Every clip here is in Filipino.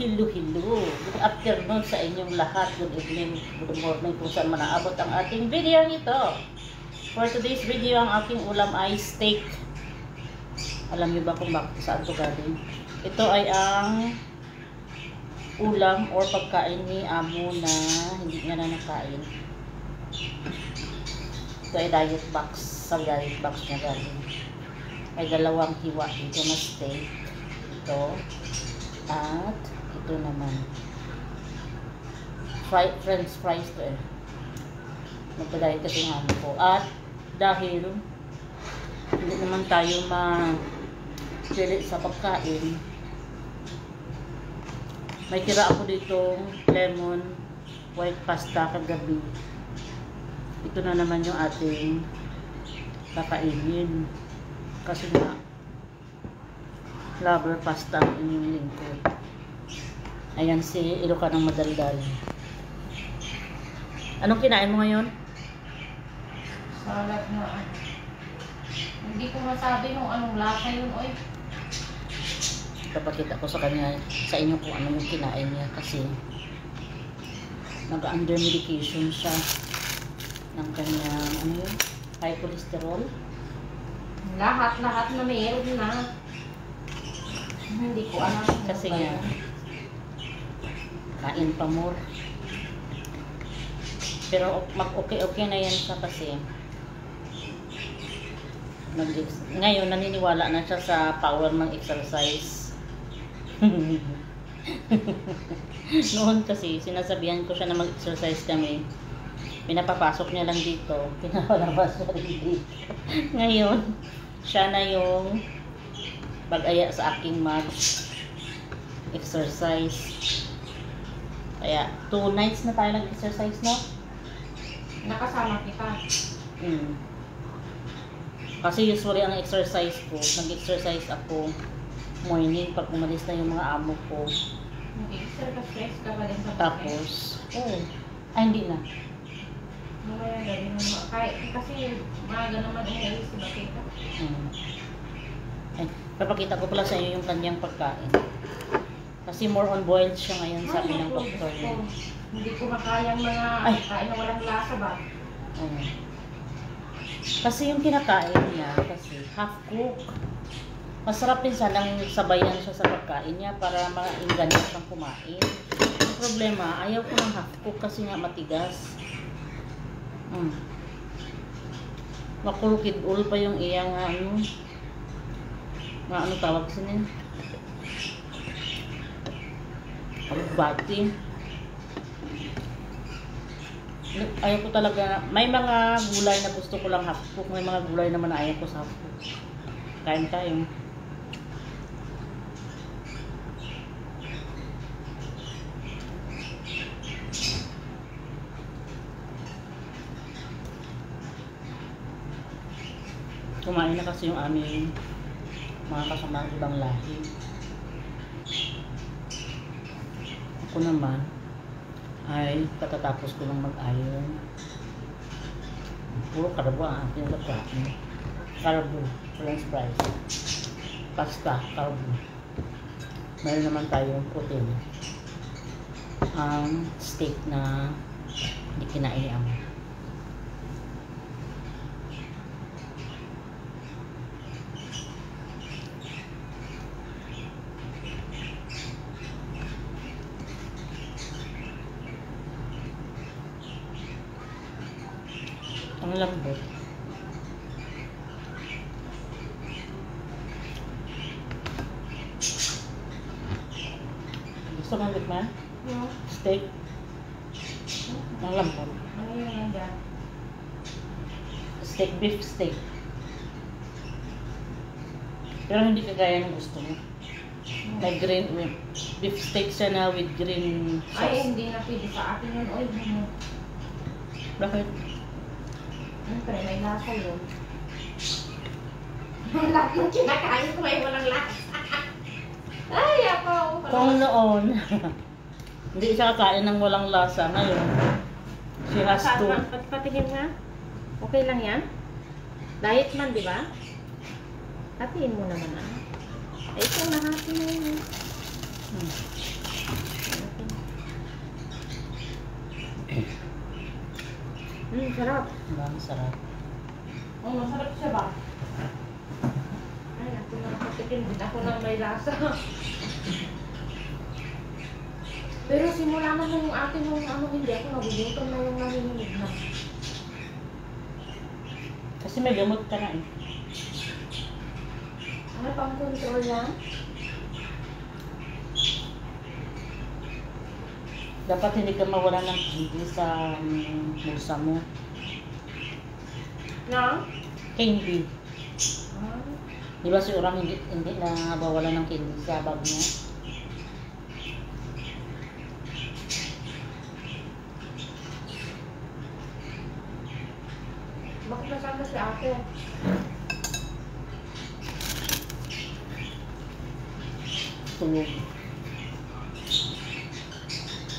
Hello. Good afternoon sa inyong lahat. Good evening, good morning kung saan man naabot ang ating video ito. For today's video, ang aking ulam ay steak. Alam niyo ba kung bakit saan ito galing? Ito ay ang ulam or pagkain ni Amo na hindi niya na nakain. Ito ay diet box. Sa diet box niya galing. May dalawang hiwa dito na steak. Ito. At ito naman. French fries to eh. Magpadayin kasi ng amo ko. At dahil hindi naman tayo ma-pili sa pagkain, may tira ako ditong lemon white pasta kagabi. Ito na naman yung ating kakainin. Kasi nga lover pasta ang inyong lingkod. Ayan si Ilocanang madaldal. Anong kinain mo ngayon? Salad na. Hindi ko masabi kung anong lasa yun, oy. Papakita ko sa kanya, sa inyo kung ano yung kinain niya kasi nag-under medication siya ng kanyang ano yun? High cholesterol. Lahat na mayroon na. Hindi ko alam. Kasi nga, kain pa more. Pero mag-okay na yan siya kasi ngayon naniniwala na siya sa power ng exercise. Noon kasi sinasabihan ko siya na mag-exercise kami. Pinapapasok niya lang dito. Pinapalabas siya rin dito. Ngayon, siya na yung pag-aya sa aking mag-exercise. Kaya, 2 nights na tayo nag-exercise, no? Nakasama kita. Kasi usually ang exercise ko, nag-exercise ako morning pag umalis na yung mga amo ko. Nag-exercise ka ba din sa Tapos, ay hindi na. Mamaya gabi naman. Kasi maaga naman ang alis si Bakita. Ay, papakita ko pala sa inyo yung kanyang pagkain. Kasi more on boiled siya ngayon, sabi ng doktor niya. Hindi ko makayang mga kain na walang lasa ba? Kasi yung kinakain niya, kasi half cook. Masarap din sanang sabayan siya sa pagkain niya para mainganyo siyang kumain. Ang problema, ayaw ko ng half cook kasi nga matigas. Makulukid-ul pa yung iyang ano tawag sa niya? Bati. Ayaw ko talaga. May mga gulay na gusto ko lang half cook. May mga gulay naman na ayaw ko sa half cook. Kain tayo. Kumain na kasi yung aming mga kasama ng ibang lahi. Ako naman ay katatapos ko lang mag-ayon. Puro karbo ang aking pagkain. Karbo, french fries, pasta, karbo. Meron naman tayong protein. Ang steak na hindi kinain ang lambot. Gusto mo man? No. Steak. Ang lambot. Ano yun lang dyan? Steak, beef steak. Pero hindi kagaya ng gusto mo. May green, beef steak siya na with green sauce. Ay, hindi na pwede sa akin yun. Oy, Bakit? Pero may lasa yun. Ang lahat ng kinakain ko ay walang lasa. Ay, ako. Kung noon, hindi siya kakain ng walang lasa. Ngayon, she has to. Patingin nga. Okay lang yan? Diet man, di ba? Hatiin mo naman. Ay, ito, nahati na yun. Sarap. Ang sarap. Oh, masarap siya ba? Ay, ako na nakatikim din ako ng may lasa. Pero simula na yung akin yung ano, hindi ako nagugutom na yung nanginginig na. Kasi may gamot ka na eh. Ano pang control yan? Dapat hindi ka mawala ng candy sa bulsa mo. Na? Candy. Ah. Di ba si Urang hindi na mawala ng candy sa bag niya? Bakit nasama si ate? Tulog.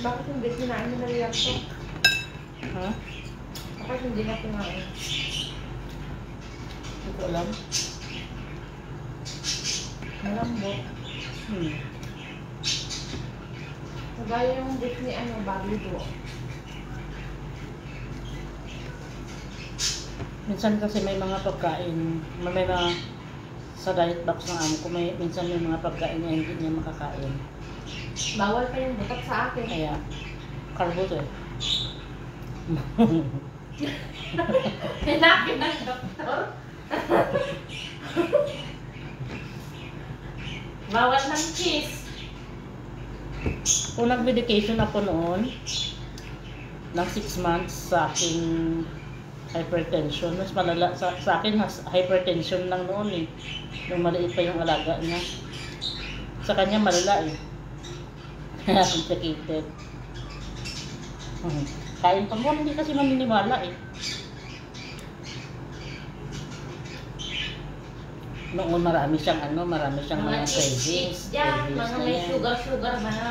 Bakit hindi kinain mo na riyak ko? Ha? Bakit hindi na kinain? Hindi ko alam. Malambot. Hmm. Kagaya yung beef ni ano, Baguio do. Minsan kasi may mga pagkain, may mga sa diet box ng amo ko, minsan may mga pagkain na hindi niya makakain. Bawal pa yung butak sa akin. Kaya, carbo to eh. Hinapin ng doktor. Bawal ng cheese. Kung nag-medication ako noon, ng 6 months sa aking hypertension, mas malala, sa akin hypertension lang noon eh. Nung maliit pa yung alaga niya. Sa kanya malala eh. Complicated. Kain pa mo, hindi kasi maniniwala eh. Noon marami siyang mga cravings. Yan, Cravings mga na may yan. sugar, mga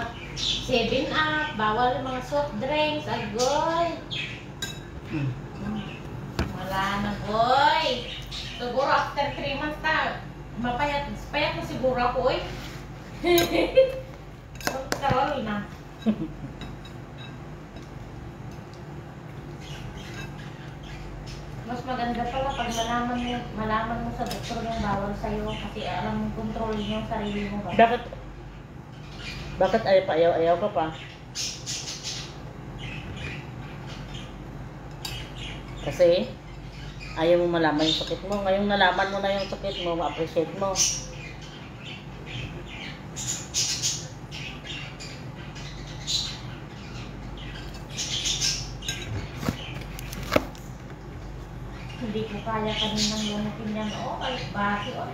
7-up, bawal yung mga soft drinks, agoy. Hmm. Wala na, boy. Siguro after 3 months na, payat na siguro ako, oy. Karol na. Mas maganda pala pag malaman mo sa doktor yung bawal sa'yo kasi alam mo control yung sarili mo ba? Bakit ayaw ka pa? Kasi ayaw mo malaman yung sakit mo. Ngayong nalaman mo na yung sakit mo, ma-appreciate mo. Hindi ko kaya kaninang lumukin yan. Oh, bati, oh.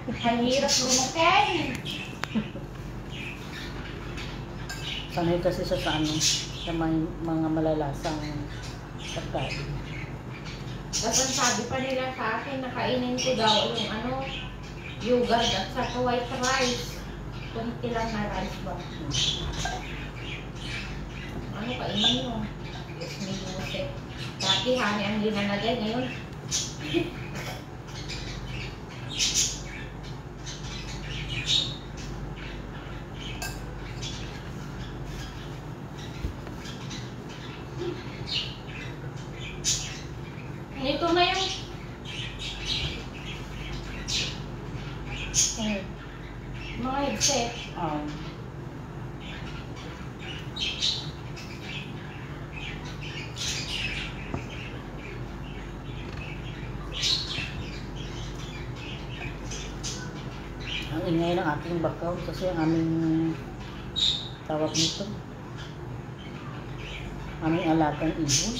Ang hirap lumukin. Sanay kasi sa sa mga malalasang pagkain. Tapos ang sabi pa nila sa akin, nakainin ko daw yung ano, yogurt at saka white rice. Kunti lang na rice ba? Ano kainin mo? Yes, may Jose. Dati hani ang linanagay ngayon. Ito na yung mga headset. Ang ingay ng aking background kasi ang aming tawag nito. Aming alagang ibon.